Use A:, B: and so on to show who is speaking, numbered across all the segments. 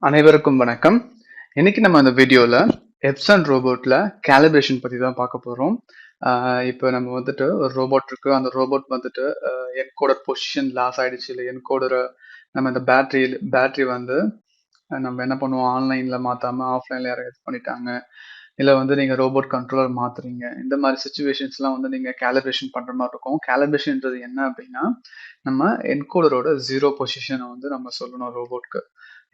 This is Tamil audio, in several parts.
A: அனைவருக்கும் வணக்கம். இன்னைக்கு நம்ம அந்த வீடியோல எப்சன் ரோபோட்ல கேலிப்ரேஷன் பத்தி தான் பார்க்க போறோம். இப்போ நம்ம வந்துட்டு ஒரு ரோபோட் இருக்கு. அந்த ரோபோட் வந்துட்டு என்கோடர் பொசிஷன் லாஸ் ஆயிடுச்சு, இல்லை என்கோடரை நம்ம இந்த பேட்டரி வந்து நம்ம என்ன பண்ணுவோம், ஆன்லைன்ல மாத்தாம ஆஃப்லைன்ல யாராவது பண்ணிட்டாங்க, இல்ல வந்து நீங்க ரோபோட் கண்ட்ரோலர் மாத்துறீங்க. இந்த மாதிரி சுச்சுவேஷன்ஸ்லாம் வந்து நீங்க கேலிப்ரேஷன் பண்ற மாதிரி இருக்கும். கேலிப்ரேஷன்ன்றது என்ன அப்படின்னா, நம்ம என்கோடரோட ஜீரோ பொசிஷனை வந்து நம்ம சொல்லணும் ரோபோட்க்கு.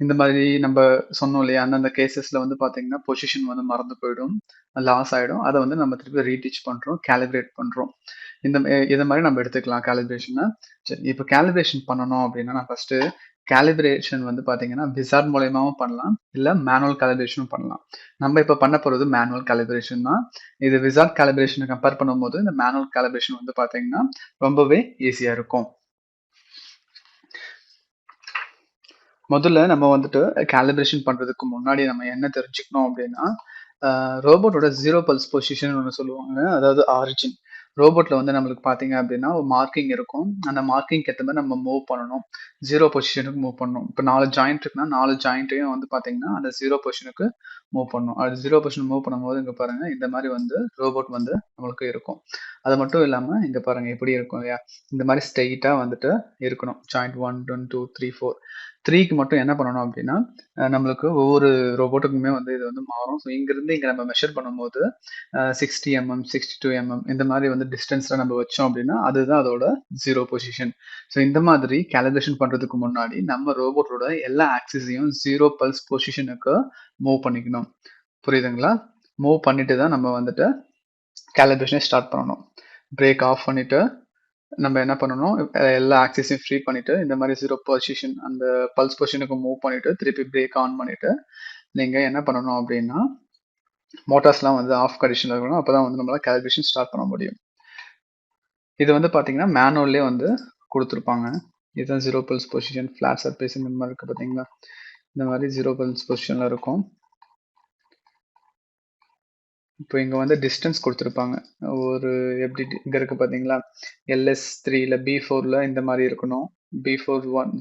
A: இந்த மாதிரி நம்ம சொன்னோம் இல்லையா, அந்தந்த கேசஸ்ல வந்து பாத்தீங்கன்னா பொசிஷன் வந்து மறந்து போயிடும், லாஸ் ஆயிடும். அதை வந்து நம்ம திருப்பி ரீடீச் பண்றோம், கேலிப்ரேட் பண்றோம். இதை மாதிரி நம்ம எடுத்துக்கலாம் கேலிப்ரேஷனை. சரி, இப்போ கேலிப்ரேஷன் பண்ணணும் அப்படின்னா நான் ஃபர்ஸ்ட் கேலிப்ரேஷன் வந்து பாத்தீங்கன்னா விசார்ட் மூலயமாவும் பண்ணலாம், இல்ல மேனுவல் கேலிப்ரேஷனும் பண்ணலாம். நம்ம இப்ப பண்ண போறது மேனுவல் கேலிப்ரேஷன் தான். இது விசார்ட் கேலிப்ரேஷனை கம்பேர் பண்ணும்போது இந்த மேனுவல் கேலிப்ரேஷன் வந்து பாத்தீங்கன்னா ரொம்பவே ஈஸியா இருக்கும். முதல்ல நம்ம வந்துட்டு கேலிப்ரேஷன் பண்றதுக்கு முன்னாடி நம்ம என்ன தெரிஞ்சுக்கணும் அப்படின்னா, ரோபோட்டோட ஜீரோ பல்ஸ் பொசிஷன் ஒன்று சொல்லுவாங்க, அதாவது ஆரிஜின். ரோபோட்ல வந்து நம்மளுக்கு பார்த்தீங்க அப்படின்னா ஒரு மார்க்கிங் இருக்கும். அந்த மார்க்கிங்க்கு ஏற்ற மாதிரி நம்ம மூவ் பண்ணணும், ஜீரோ பொசிஷனுக்கு மூவ் பண்ணணும். இப்போ 4 ஜாயிண்ட் இருக்குன்னா 4 ஜாயிண்ட்டையும் வந்து பார்த்தீங்கன்னா அந்த ஜீரோ பொசிஷனுக்கு மூவ் பண்ணணும். அது ஜீரோ பொசிஷன் மூவ் பண்ணும்போது இங்கே பாருங்க இந்த மாதிரி வந்து ரோபோட் வந்து நம்மளுக்கு இருக்கும். அது மட்டும் இல்லாமல் இங்கே பாருங்க எப்படி இருக்கும் இல்லையா, இந்த மாதிரி ஸ்ட்ரெயிட்டாக வந்துட்டு இருக்கணும். ஜாயிண்ட் 1 2 3 4 3க்கு மட்டும் என்ன பண்ணணும் அப்படின்னா, நம்மளுக்கு ஒவ்வொரு ரோபோட்டுக்குமே வந்து இது வந்து மாறும். ஸோ இங்கிருந்து இங்கே நம்ம மெஷர் பண்ணும்போது 60 mm 62 mm இந்த மாதிரி வந்து டிஸ்டன்ஸ்ல நம்ம வச்சோம் அப்படின்னா அதுதான் அதோட ஜீரோ பொசிஷன். ஸோ இந்த மாதிரி கேலிப்ரேஷன் பண்றதுக்கு முன்னாடி நம்ம ரோபோட்டோட எல்லா ஆக்சிஸையும் ஜீரோ பல்ஸ் பொசிஷனுக்கு மூவ் பண்ணிக்கணும். புரியுதுங்களா? மூவ் பண்ணிட்டு தான் நம்ம வந்துட்டு கேலிப்ரேஷனை ஸ்டார்ட் பண்ணணும். பிரேக் ஆஃப் பண்ணிட்டு நம்ம என்ன பண்ணணும், எல்லா ஆக்சிஸையும் ஃப்ரீ பண்ணிட்டு இந்த மாதிரி ஜீரோ பொசிஷன் அந்த பல்ஸ் பொசிஷனுக்கு மூவ் பண்ணிட்டு திருப்பி பிரேக் ஆன் பண்ணிட்டு நீங்க என்ன பண்ணணும் அப்படின்னா, மோட்டார்ஸ்லாம் வந்து ஆஃப் கண்டிஷன்ல இருக்கணும். அப்பதான் வந்து நம்மளால கேலிப்ரேஷன் ஸ்டார்ட் பண்ண முடியும். இது வந்து பாத்தீங்கன்னா மேனுவல்லே வந்து கொடுத்துருப்பாங்க. இதுதான் zero pulse position, flat surface இந்த மாதிரி இருக்கு பாத்தீங்களா, இந்த மாதிரி ஜீரோ பல்ஸ் பொசிஷன்ல இருக்கும். இப்போ இங்க வந்து டிஸ்டன்ஸ் கொடுத்துருப்பாங்க. ஒரு எப்படி இங்க இருக்கு பாத்தீங்களா, LS3 இல்ல B4ல இந்த மாதிரி இருக்கணும், B4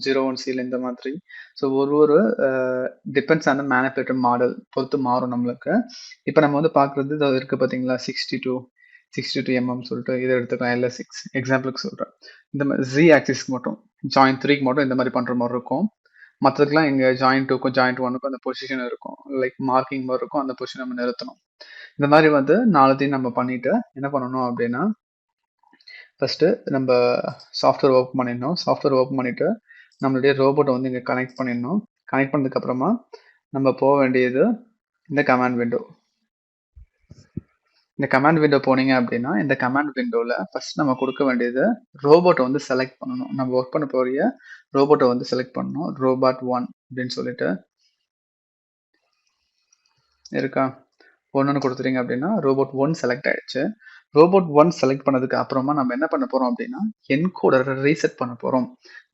A: 01Cல இந்த மாதிரி. ஸோ ஒரு டிபெண்ட்ஸ் ஆன் மேனுஃபேக்சர் மாடல் பொறுத்து மாறும் நம்மளுக்கு. இப்போ நம்ம வந்து பார்க்குறது இது இருக்கு பார்த்தீங்களா, 62 mm சொல்லிட்டு இதை எடுத்துக்கலாம். LS6 எக்ஸாம்பிளுக்கு சொல்கிறேன். இந்த மாதிரி Z ஆக்சிஸ்க்கு மட்டும், ஜாயிண்ட் 3க்கு மட்டும் இந்த மாதிரி பண்ணுற மாதிரி இருக்கும். மற்றதுக்கெல்லாம் இங்கே ஜாயிண்ட் 2க்கும் ஜாயிண்ட் 1க்கும் அந்த பொசிஷன் இருக்கும், லைக் மார்க்கிங் மாதிரி இருக்கும். அந்த பொசிஷன் நம்ம நிறுத்தணும். இந்த மாதிரி வந்து நாலுத்தையும் நம்ம பண்ணிட்டு என்ன பண்ணணும் அப்படின்னா, ஃபர்ஸ்ட் நம்ம சாஃப்ட்வேர் ஓப்பன் பண்ணிடணும். சாஃப்ட்வேர் ஓப்பன் பண்ணிட்டு நம்மளுடைய ரோபோட்டை வந்து இங்கே கனெக்ட் பண்ணிடணும். கனெக்ட் பண்ணதுக்கு அப்புறமா நம்ம போக வேண்டியது இந்த கமாண்ட் விண்டோ. இந்த கமாண்ட் விண்டோ போனீங்க அப்படின்னா இந்த கமாண்ட் விண்டோவில் ஃபர்ஸ்ட் நம்ம கொடுக்க வேண்டியது ரோபோட்டை வந்து செலக்ட் பண்ணணும். நம்ம ஒர்க் பண்ண போகிற ரோபோட்டை வந்து செலக்ட் பண்ணணும். ரோபாட் 1 அப்படின்னு சொல்லிட்டு இருக்கா, ஒன்றுன்னு கொடுத்துட்டீங்க அப்படின்னா ரோபோட் 1 செலக்ட் ஆயிடுச்சு. ரோபோட் 1 செலக்ட் பண்ணதுக்கு அப்புறமா நம்ம என்ன பண்ண போறோம் அப்படின்னா என்கோடரை ரீசெட் பண்ண போறோம்.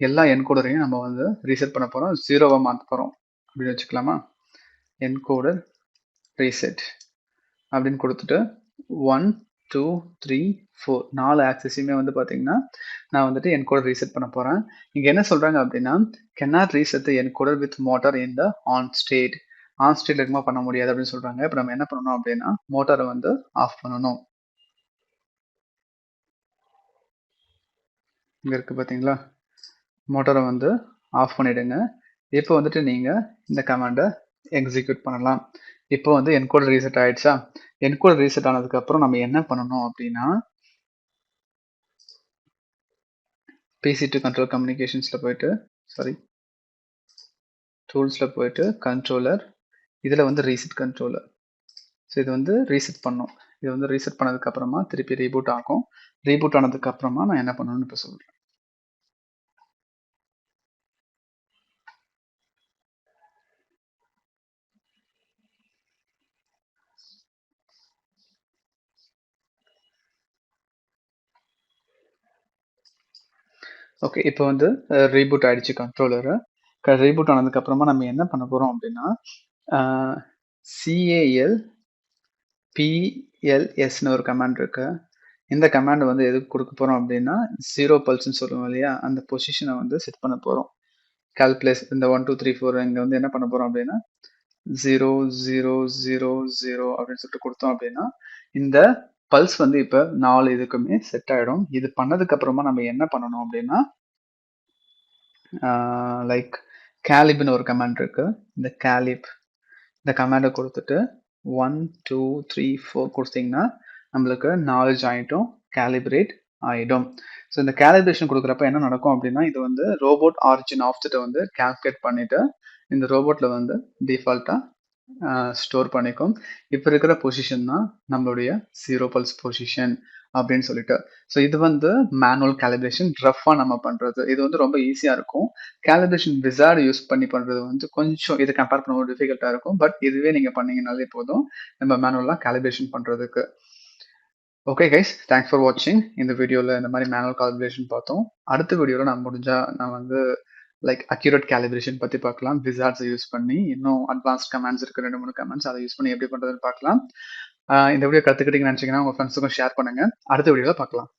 A: எல்லா என்கோடரையும் நம்ம வந்து ரீசெட் பண்ண போறோம், ஜீரோவா மாற்ற போறோம் அப்படின்னு வச்சுக்கலாமா. என்கோடர் ரீசெட் அப்படின்னு கொடுத்துட்டு 1 2 3 4 4 ஆக்சஸையுமே வந்து பார்த்தீங்கன்னா நான் வந்துட்டு என்கோடர் ரீசெட் பண்ண போறேன். இங்க என்ன சொல்றாங்க அப்படின்னா, cannot reset the encoder with motor in the on state. On ஸ்டேட்ல இருக்குமா பண்ண முடியாது அப்படின்னு சொல்றாங்க. இப்போ நம்ம என்ன பண்ணணும் அப்படின்னா மோட்டாரை வந்து ஆஃப் பண்ணணும். இங்க இருக்கு பாத்தீங்களா, மோட்டாரை வந்து ஆஃப் பண்ணிடுங்க. இப்போ வந்துட்டு நீங்க இந்த கமாண்டை எக்ஸிக்யூட் பண்ணலாம். இப்போ வந்து என்கோடர் ரீசெட் ஆயிடுச்சா. என்கோடர் ரீசெட் ஆனதுக்கு அப்புறம் நம்ம என்ன பண்ணணும் அப்படின்னா, பிசி டு கண்ட்ரோல் கம்யூனிகேஷன்ஸ்ல போயிட்டு டூல்ஸ்ல போயிட்டு கண்ட்ரோலர், இதுல வந்து ரீசெட் கண்ட்ரோலர். ஸோ இது வந்து ரீசெட் பண்ணும். இது வந்து ரீசெட் பண்ணதுக்கு அப்புறமா திருப்பி ரீபூட் ஆகும். ரீபூட் ஆனதுக்கு அப்புறமா நான் என்ன பண்ணணும்னு இப்போ சொல்றேன். ஓகே, இப்போ வந்து ரீபூட் ஆயிடுச்சு கண்ட்ரோலரு. ரீபூட் ஆனதுக்கு அப்புறமா நம்ம என்ன பண்ண போறோம் அப்படின்னா, CAL PLSன்னு ஒரு கமாண்ட் இருக்கு. இந்த கமாண்ட் வந்து எதுக்கு கொடுக்க போறோம் அப்படின்னா, ஜீரோ பல்ஸ்ன்னு சொல்லுவோம் இல்லையா, அந்த பொசிஷனை வந்து செட் பண்ண போறோம். கால்குலேஸ் இந்த 1 2 3 4 இங்க வந்து என்ன பண்ண போறோம் அப்படின்னா 0 0 0 0 அப்படின்னு சொல்லிட்டு கொடுத்தோம் அப்படின்னா இந்த பல்ஸ் வந்து இப்ப 4 இதுக்குமே செட் ஆயிடும். இது பண்ணதுக்கு அப்புறமா நம்ம என்ன பண்ணணும் அப்படின்னா லைக் கேலிப்னு ஒரு கமாண்ட் இருக்கு. இந்த கேலிப் இந்த கமாண்டை கொடுத்துட்டு 1 2 3 4 கொடுத்தீங்கன்னா நம்மளுக்கு 4 ஜாயிண்ட்டும் கேலிப்ரேட் ஆயிடும். ஸோ இந்த கேலிப்ரேஷன் கொடுக்குறப்ப என்ன நடக்கும் அப்படின்னா இது வந்து ரோபோட் ஆரிஜின் ஆஃப்செட்டை வந்து கால்குலேட் பண்ணிட்டு இந்த ரோபோட்ல வந்து டிஃபால்ட்டா ஸ்டோர் பண்ணிக்கும். இப்போ இருக்கிற பொசிஷன் தான் நம்மளுடைய 0 பல்ஸ் பொசிஷன் அப்படின்னு சொல்லிட்டு. ஸோ இது வந்து மேனுவல் கேலிப்ரேஷன் ரஃபாக நம்ம பண்ணுறது. இது வந்து ரொம்ப ஈஸியாக இருக்கும். கேலிப்ரேஷன் விசார்ட் யூஸ் பண்ணி பண்ணுறது வந்து கொஞ்சம் இது கம்பேர் பண்ணும்போது டிஃபிகல்ட்டாக இருக்கும். பட் இதுவே நீங்கள் பண்ணீங்கனாலே போதும் நம்ம மேனுவலாக கேலிப்ரேஷன் பண்ணுறதுக்கு. ஓகே கைஸ், தேங்க்ஸ் ஃபார் வாட்சிங். இந்த வீடியோவில் இந்த மாதிரி மேனுவல் காலிப்ரேஷன் பார்த்தோம். அடுத்த வீடியோவில் நான் முடிஞ்சால் நான் வந்து லைக் அக்யூரேட் கேலிப்ரேஷன் பற்றி பார்க்கலாம். விசார்ட்ஸை யூஸ் பண்ணி இன்னும் அட்வான்ஸ்ட் கமெண்ட்ஸ் இருக்குது 2 3 கமெண்ட்ஸ் அதை யூஸ் பண்ணி எப்படி பண்ணுறதுன்னு பார்க்கலாம். இந்த வீடியோ கற்றுக்கிட்டீங்கன்னு நினச்சிங்கன்னா உங்கள் ஃப்ரெண்ட்ஸுக்கும் ஷேர் பண்ணுங்கள். அடுத்த வீடியோவில் பார்க்கலாம்.